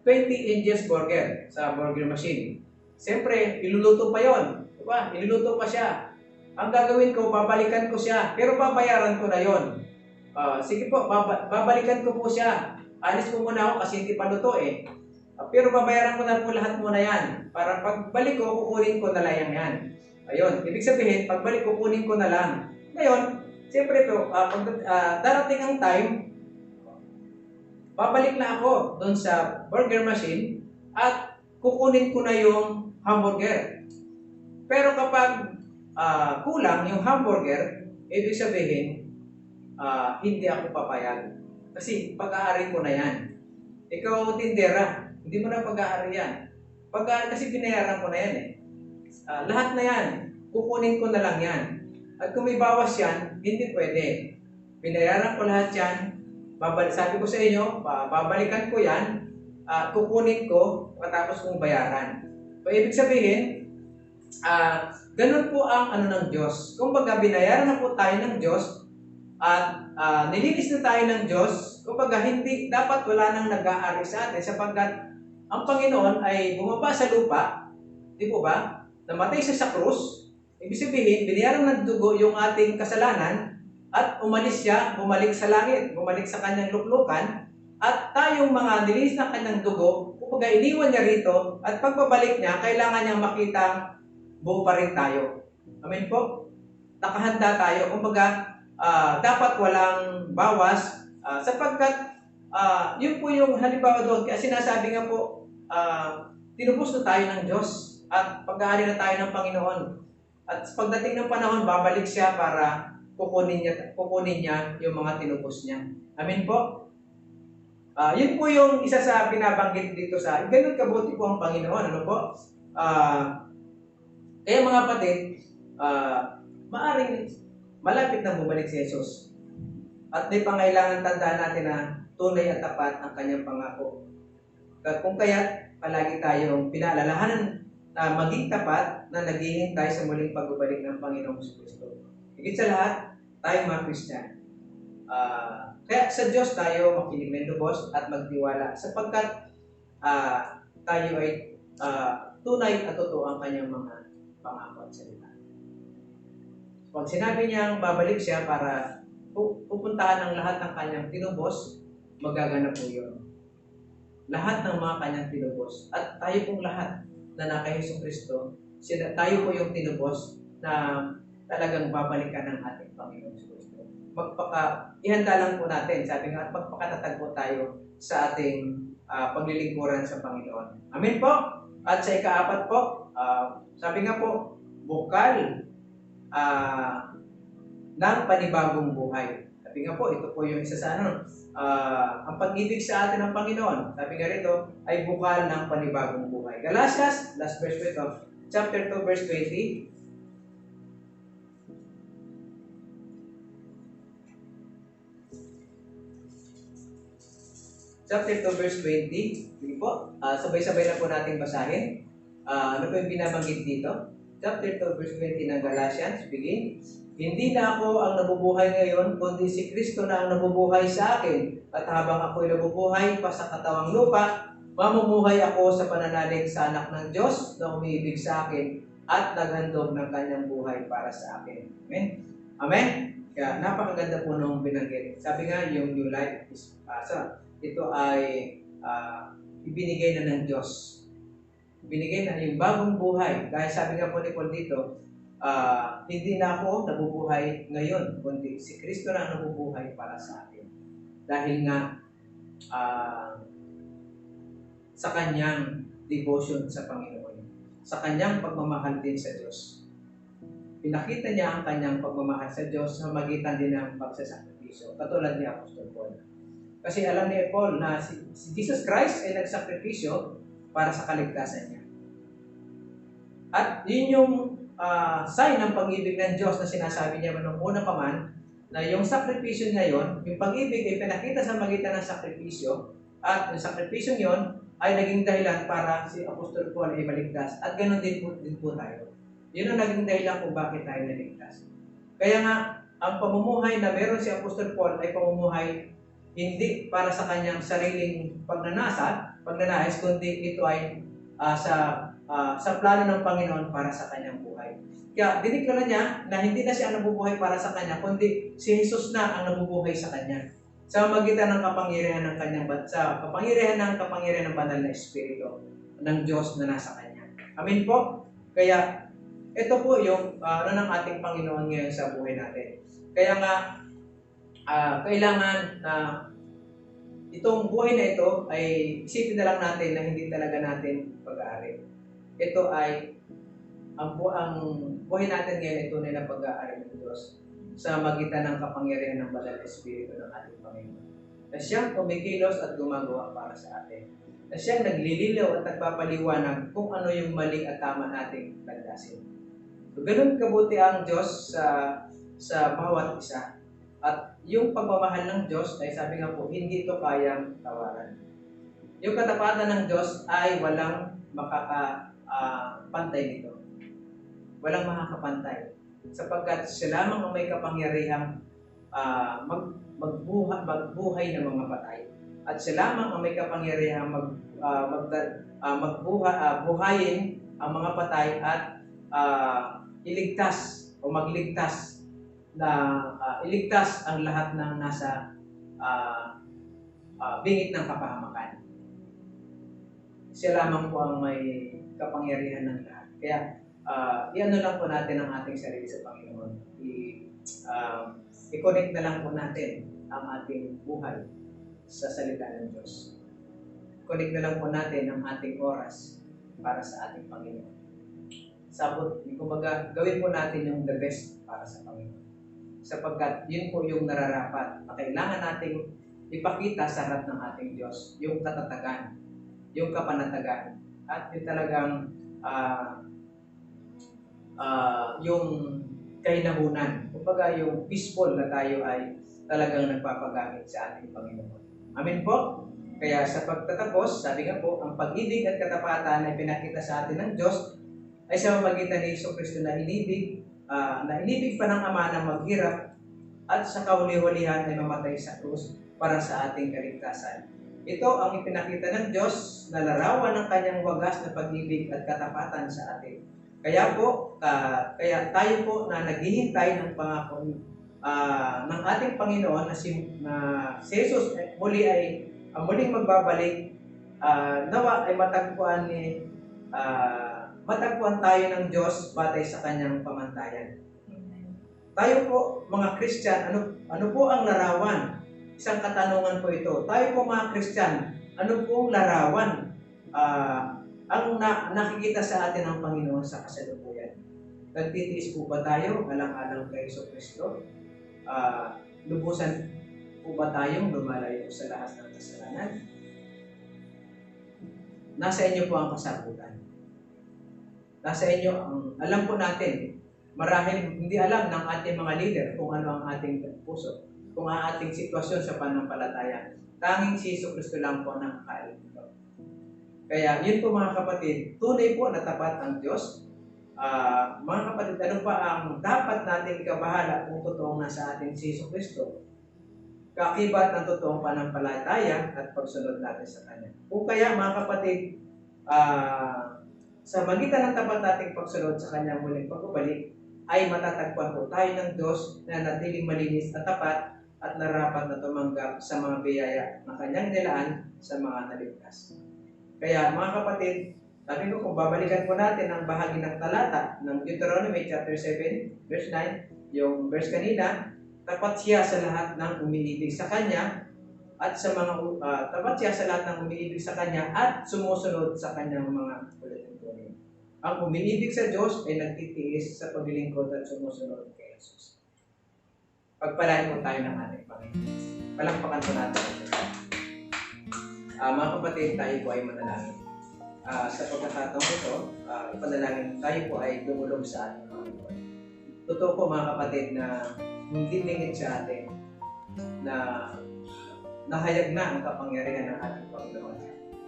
20 Angel's Burger sa burger machine. Siyempre, iluluto pa yon, diba? Iluluto pa siya. Ang gagawin ko, babalikan ko siya, pero babayaran ko na yon. Sige po, babalikan ko po siya. Alis ko muna ako kasi hindi pa luto eh. Pero babayaran ko na po lahat muna yan. Para pagbalik ko, kukunin ko na lang yan. Ayun, ibig sabihin, pagbalik ko, kukunin ko na lang. Ngayon, siyempre po, darating ang time, babalik na ako doon sa burger machine at kukunin ko na yung hamburger. Pero kapag kulang yung hamburger, ibig sabihin, hindi ako papayag. Kasi pag-aari ko na yan. Ikaw, tindera, hindi mo na pag-aari yan. Pag-aari kasi binayaran ko na yan eh. Lahat na yan, kukunin ko na lang yan. At kung may bawas yan, hindi pwede. Binayaran ko lahat yan. Sabi ko sa inyo, babalikan ko yan, kukunin ko, matapos kong bayaran. So, ibig sabihin, ganun po ang ano ng Diyos. Kung baga, binayaran na po tayo ng Diyos, at nilinis na tayo ng Diyos, kung baga, hindi, dapat wala nang nag-aari sa atin, sapagkat ang Panginoon ay bumaba sa lupa, di po ba? Namatay siya sa krus. Ibig sabihin, binayaran ng dugo yung ating kasalanan, at umalis siya, bumalik sa langit, bumalik sa kanyang luklukan, at tayong mga nilinis ng kanyang dugo, kumbaga iniwan niya rito, at pagbabalik niya, kailangan niyang makita buo pa rin tayo. Amen po? Nakahanda tayo. Kumbaga, dapat walang bawas, sapagkat yun po yung halimbawa doon. Kaya sinasabi nga po, tinubos na tayo ng Diyos, at pag-aari na tayo ng Panginoon. At pagdating ng panahon, babalik siya para kukunin niya yung mga tinubos niya. Amen po? Yun po yung isa sa binabanggit dito sa, ganun kabuti po ang Panginoon. Ano po? Kaya mga kapatid, maaring malapit na bumalik si Jesus. At may pangailangan tandaan natin na tunay at tapat ang kanyang pangako. Kung kaya, palagi tayong pinaalalahanan na maging tapat na naghihintay sa muling pagbabalik ng Panginoong Kristo. Higit sa lahat, tayong mga Christian. Kaya sa Diyos tayo makinig ng lubos at magtiwala sapagkat tayo ay tunay at totoo ang kanyang mga pangako at salita. Pag sinabi niyang babalik siya para pupuntahan ang lahat ng kanyang tinubos, magaganap po yun. Lahat ng mga kanyang tinubos. At tayo pong lahat na naka Hesus Kristo, tayo po yung tinubos na talagang babalikan ng ating Panginoon Kristo. Ihanda lang po natin, sabi nga, at magpakatatag po tayo sa ating paglilingkuran sa Panginoon. Amen po? At sa ika-4 po, sabi nga po, bukal ng panibagong buhay. Sabi nga po, ito po yung isa sa ang pag-ibig sa atin ng Panginoon. Sabi nga rito, ay bukal ng panibagong buhay. Galatians, last verse po ito, chapter 2, verse 20. Chapter 2, verse 20. Sige po, sabay-sabay na po natin basahin. Ano po yung binabanggit dito? Chapter 2, verse 20 ng Galatians, begin. Hindi na ako ang nabubuhay ngayon, kundi si Kristo na ang nabubuhay sa akin. At habang ako'y nabubuhay pa sa katawang lupa, mamumuhay ako sa pananalig sa anak ng Diyos na umiibig sa akin at naghandog ng kanyang buhay para sa akin. Amen? Amen? Kaya napakaganda po nung binanggit. Sabi nga, yung new life is ito ay ibinigay na ng Diyos. Binigay na yung bagong buhay. Dahil sabi nga po ni Paul dito, hindi na ako nabubuhay ngayon, kundi si Kristo na nabubuhay para sa atin. Dahil nga sa kanyang devotion sa Panginoon, sa kanyang pagmamahal din sa Diyos. Pinakita niya ang kanyang pagmamahal sa Diyos sa magitan din ng pagsasakripisyo, katulad ni Apostol Paul. Kasi alam ni Paul na si Jesus Christ ay nagsakripisyo para sa kaligtasan niya. At yun yung sign ng pag-ibig ng Diyos na sinasabi niya noong una pa man, na yung sakripisyo niya yon, yung pag-ibig ay pinakita sa magitan ng sakripisyo, at yung sakripisyo yon ay naging dahilan para si Apostol Paul ay maligtas. At ganoon din po tayo. Yun ang naging dahilan kung bakit tayo naligtas. Kaya nga, ang pamumuhay na meron si Apostol Paul ay pamumuhay hindi para sa kanyang sariling pagnanais, kundi ito ay sa plano ng Panginoon para sa kanyang buhay. Kaya diniklara niya na hindi na siya nabubuhay para sa kanya, kundi si Jesus na ang nabubuhay sa kanya. Sa magitan ng kapangyarihan ng kanyang kapangyarihan ng banal na Espiritu ng Diyos na nasa kanya. Amen po? Kaya ito po yung ng ating Panginoon ngayon sa buhay natin. Kaya nga kailangan na itong buhay na ito ay isipin na lang natin na hindi talaga natin pag-aari. Ito ay ang buhay natin ngayon ay tunay na pag-aari ng Diyos sa magitan ng kapangyarihan ng banal na Espiritu ng ating Panginoon. Na siyang kumikilos at gumagawa para sa atin. Na siyang naglililaw at nagpapaliwanag kung ano yung mali at tama nating landasin. So, ganun kabuti ang Diyos sa bawat isa. At yung pagmamahal ng Diyos ay sabi nga po, hindi ito kayang tawaran. Yung katapatan ng Diyos ay walang makakapantay nito. Walang makakapantay. Sapagkat siya lamang ang may kapangyarihang magbuhay ng mga patay. At siya lamang ang may kapangyarihang buhayin ang mga patay at iligtas o magligtas na iligtas ang lahat ng nasa bingit ng kapahamakan. Siya lamang po ang may kapangyarihan ng lahat. Kaya iano lang po natin ang ating sarili sa Panginoon. I-connect na lang po natin ang ating buhay sa salita ng Diyos. Connect na lang po natin ang ating oras para sa ating Panginoon. Sabot, kumbaga, gawin po natin yung the best para sa Panginoon. Sapagkat yun po yung nararapat na kailangan nating ipakita sa harap ng ating Diyos, yung katatagan, yung kapanatagan, at yung talagang yung kainahunan. Kumbaga, yung peaceful na tayo ay talagang nagpapagamit sa ating Panginoon. Amen po? Kaya sa pagtatapos, sabi nga po, ang pag-ibig at katapatan ay pinakita sa atin ng Diyos ay sa pamamagitan ni Jesucristo na inibig pa ng Ama na maghirap at sa kauli-ulihan ay mamatay sa krus para sa ating kaligtasan. Ito ang ipinakita ng Diyos na larawan ng kanyang wagas na pag-ibig at katapatan sa atin. Kaya po, kaya tayo po na naghihintay ng pangako ng ating Panginoon na si Jesus muling magbabalik, nawa ay matagpuan tayo ng Diyos batay sa kanyang pamantayan. Tayo po, mga Christian, ano po ang larawan? Isang katanungan po ito. Tayo po mga Christian, ano po ang larawan ang nakikita sa atin ng Panginoon sa kasalukuyan? Nagtitiis po ba tayo alang-alang kay Jesucristo? Lubusan po ba tayong lumalayo sa lahat ng kasalanan? Nasa inyo po ang kasagutan. Nasa inyo alam po natin, marahil hindi alam ng ating mga leader kung ano ang ating puso, kung ang ating sitwasyon sa pananampalataya. Tanging si Jesucristo lang po nakakaalam ito. Kaya yun po mga kapatid, tunay po na tapat ang Diyos. Mga kapatid, ano pa ang dapat natin ikabahala kung totoong nasa atin si Jesucristo? Kaakibat ng totoong pananampalataya at pagsunod natin sa Kanya. Kung kaya mga kapatid, sa magitan ng tapat nating pagsunod sa Kanyang muling pagbabalik, ay matatagpuan po tayo ng Diyos na natiling malinis at tapat at narapat na tumanggap sa mga biyaya na Kanyang nilaan sa mga naligtas. Kaya mga kapatid, sabi ko kung babalikan po natin ang bahagi ng talata ng Deuteronomy chapter 7, verse 9, yung verse kanina, tapat siya sa lahat ng umiibig sa Kanya at sa mga tapat siya sa lahat ng umiibig sa Kanya at sumusunod sa Kanyang mga ulit-ulit. Ang umiibig sa Diyos ay nagtitiis sa paglilingkod at sumusunod kay Jesus. Pagpalain po tayo ng ating Panginoon. Palakpakan po natin. Mga kapatid, tayo po ay manalangin. Sa pagkakataong ito, panalangin tayo po ay dumulog sa ating Panginoon. Totoo po mga kapatid na hindi lingid sa atin na nahayag na ang kapangyarihan ng ating Panginoon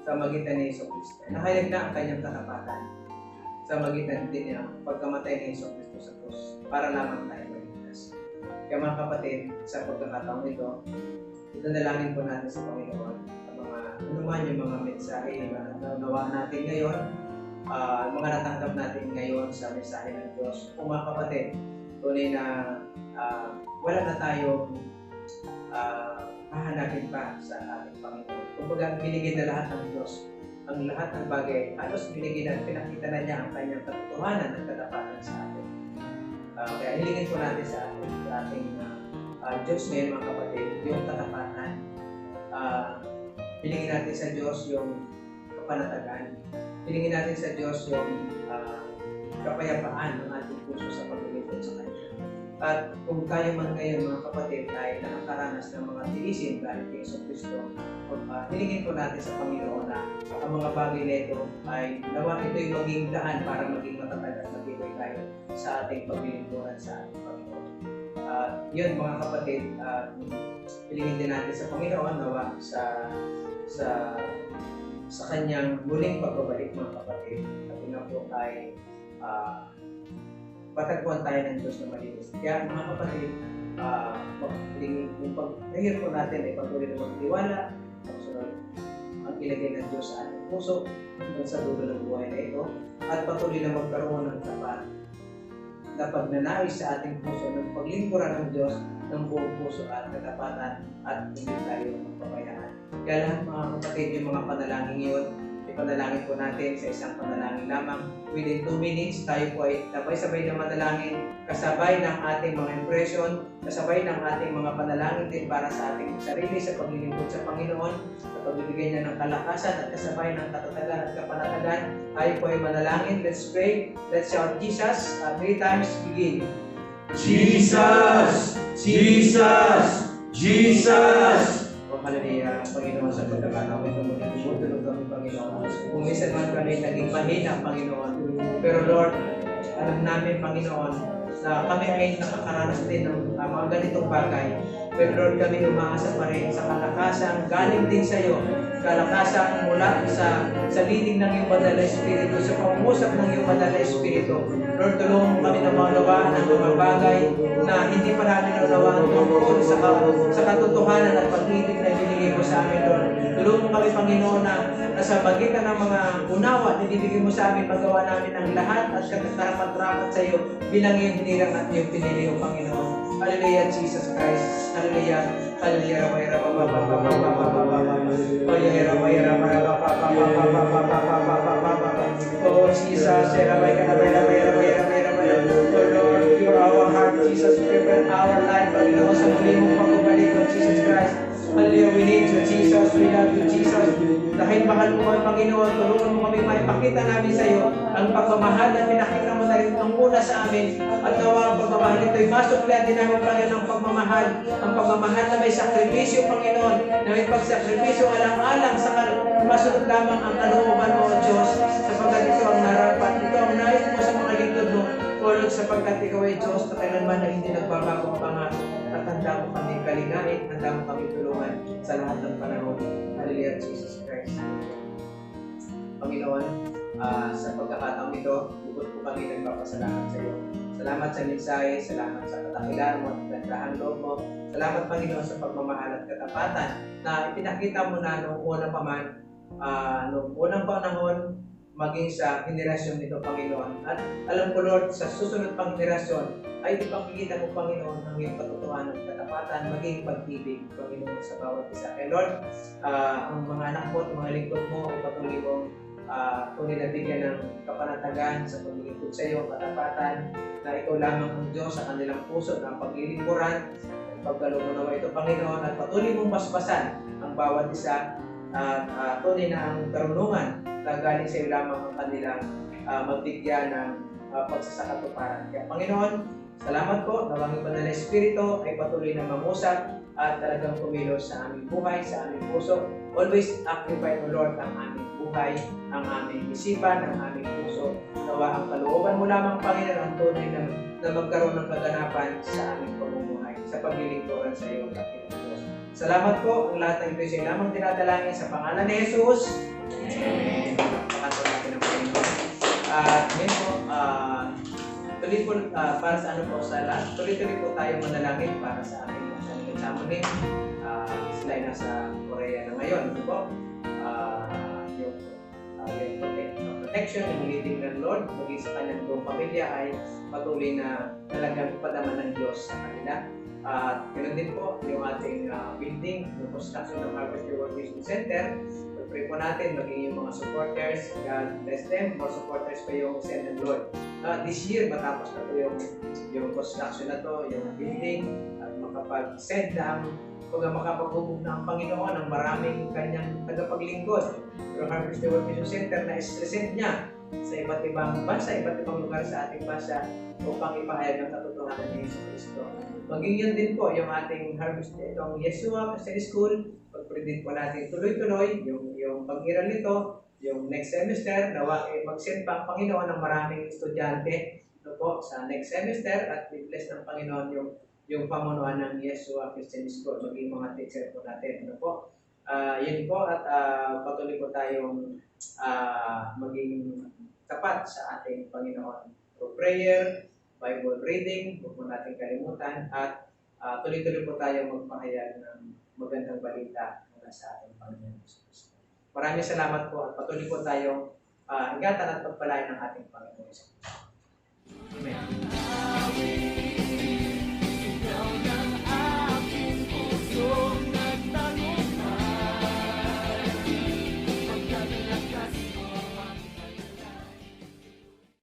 sa magitan ni Jesucristo. Nahayag na ang kanyang katapatan sa magitan din niya pagkamatay ni Jesucristo sa krus para lamang tayo maligtas. Kaya mga kapatid, sa pagkakataong ito, idalangin po natin sa Panginoon ang mga anuman yung mga mensahe na naunawaan natin ngayon, mga natanggap natin ngayon sa mensahe ng Diyos. Kung mga kapatid, tunay na wala na tayong hahanapin pa sa ating Panginoon. Kumbaga, binigay na lahat ng Diyos. Ang lahat ng bagay, halos binigay na, pinakita na niya ang kanyang katotohanan at katapatan sa atin. Kaya hilingin po natin sa ating Diyos ngayon mga kapatid, yung katapatan. Hilingin natin sa Diyos yung kapanatagan. Hilingin natin sa Diyos yung kapayapaan ng ating puso sa paglilingkod sa Kanya. At kung tayo man ngayon mga kapatid ay nakakaranas ng mga tiisin dahil kay Jesucristo, hilingin po natin sa Panginoon na ang mga bagay na ito ay nawa ito'y maging daan para maging matatag at magiging tayo sa ating paglilingkuran sa ating Panginoon. Yun mga kapatid, hilingin din natin sa Panginoon nawa sa kanyang muling pagbabalik mga kapatid. At nga po ay patagpuan tayo ng Diyos na malinis. Kaya mga kapatid, yung pag-prayer po natin ay patuloy na magtiwala, pagsunod ang ilagay ng Diyos sa ating puso hanggang sa dulo ng buhay na ito, at patuloy na magkaroon ng tapat na pagnanais sa ating puso ng paglingkuran ng Diyos ng buong puso at katapatan, at hindi tayo magpabayaan. Kaya lahat mga kapatid, yung mga panalangin yun, ipanalangin po natin sa isang panalangin lamang. Within 2 minutes, tayo po ay sabay-sabay na manalangin, kasabay ng ating mga impression, kasabay ng ating mga panalangin din para sa ating sarili sa paglilingkod sa Panginoon, sa pagbibigay niya ng kalakasan at kasabay ng katatagan at kapanatagan. Tayo po ay manalangin. Let's pray. Let's shout Jesus 3 times. Begin. Jesus, Jesus, Jesus. O hallelujah, Panginoon, sa pagkakataon ito muli, tumutulog kami, Panginoon. Kung minsan man kami naging mahina, Panginoon. Pero Lord, alam namin, Panginoon, na kami ay nakakaranas din ng mga ganitong bagay. Pero Lord, kami umaasa pa rin sa kalakasang galing din sa iyo. Kalakasang mula sa leading ng iyong banal na Espiritu, sa pangusap ng iyong banal na Espiritu. Lord, tulungan mo kami na maunawaan ang mga bagay na hindi pa namin naunawaan tungkol sa katotohanan at pag-ibig na binigay mo sa amin, Lord. Tulungan mo kami, Panginoon, na sa magitan ng mga unawa na ibibigay mo sa amin, magawa namin ang lahat at karapat-rapat sa iyo bilang iyong hinirang at iyong pinili, O Panginoon. Hallelujah, Jesus Christ. Hallelujah. Hallelujah. Oh Jesus, oh Lord, you are our heart, Jesus, prepare our life, Panginoon, sa muli mong pagbabalik, Lord Jesus Christ. Hallelujah, we need you, Jesus, we love you, Jesus. Dahil mahal mo kami, Panginoon, tulungan mo kami maipakita namin sa iyo ang pagmamahal na pinakita mo na rin ang una sa amin, at nawa ang pagmamahal nito ay masuklian din namin, Panginoon, ang pagmamahal na may sakripisyo, Panginoon, na may pagsakripisyo alang-alang sa masunod lamang ang kalooban mo, Diyos, sapagkat ito ang narapat, ito ang nais mo sa mga lingkod mo, O Lord, sapagkat ikaw ay Diyos na kailanman na hindi nagbabago ang pangako, at handa mo kami kaligain, handa mo kami tulungan sa lahat ng panahon. Hallelujah, Jesus Christ. Panginoon, sa pagkakataong ito, lubos po kami nagpapasalamat sa iyo. Salamat sa mensahe, salamat sa katakilan mo at gandahan loob mo. Salamat, Panginoon, sa pagmamahal at katapatan na ipinakita mo na noong una pa man, noong unang panahon, maging sa henerasyon nito, Panginoon. At alam ko, Lord, sa susunod pang henerasyon, ay ipakikita mo, Panginoon, ang iyong katotohanan at katapatan, maging pag-ibig, Panginoon, sa bawat isa. Kaya Lord, ang mga anak mo at mga lingkod mo, ay patuloy mong tunay na bigyan ng kapanatagan sa paglilingkod sa iyo, katapatan, na ikaw lamang ang Diyos sa kanilang puso na paglilingkuran. Pagkaloob nawa ito, Panginoon, at patuloy mong basbasan ang bawat isa, at tunay na ang karunungan na galing sa iyo lamang ang kanilang magbigyan ng pagsasakatuparan. Kaya Panginoon, salamat po na ang banal na Espiritu ay patuloy na mangusap at talagang kumilos sa aming buhay, sa aming puso. Always occupy, O Lord, ang aming buhay, ang aming isipan, ang aming puso. Nawa ang kalooban mo lamang, Panginoon, ang tunay na magkaroon ng kaganapan sa aming pamumuhay, sa paglilingkuran sa iyo, Panginoon Diyos. Salamat po. Ang lahat ng ito ay lamang dinadalangin sa pangalan ni Jesus. Amen. Pagkakanto natin ang Panginoon. Ngayon po, tuloy po, para sa ano po sa lahat, tuloy-tuloy po tayo manalangin para sa aming examine. Sila ay nasa Korea na ngayon. Ano po? Yung protection, yung leading ng Lord, maging sa kanyang buong pamilya ay patuloy na talagang padaman ng Diyos sa kanila. At ganoon din po yung ating building, yung construction ng Harvest World Mission Center. Pag-pray po natin, maging yung mga supporters, God bless them, more supporters pa yung send and Lord. This year, matapos na po yung construction na to, yung building, at makapag-send na makapag-hubog na ang Panginoon ng maraming kanyang tagapaglingkod. Pero Harvest World Mission Center na ispresent niya sa iba't ibang bansa, iba't ibang lugar sa ating bansa upang ipahayag ang katotohanan ni Yesu Cristo. Maging yun din po yung ating Harvest, itong Yeshua Christian School. Pag-predict po natin tuloy-tuloy yung pag-iral nito, yung next semester, nawa mag-send pa ang Panginoon ng maraming estudyante po sa next semester, at i-bless ng Panginoon yung yung pamunuan ng Yeshua Christian School, maging mga teacher po natin. Ano po? Yun po at patuloy po tayong maging tapat sa ating Panginoon through prayer, Bible reading, huwag po natin kalimutan, at tuloy-tuloy po tayong magpahayag ng magandang balita mula sa ating Panginoon Jesus. Maraming salamat po at patuloy po tayong ingatan at pagpalain ng ating Panginoon Jesus.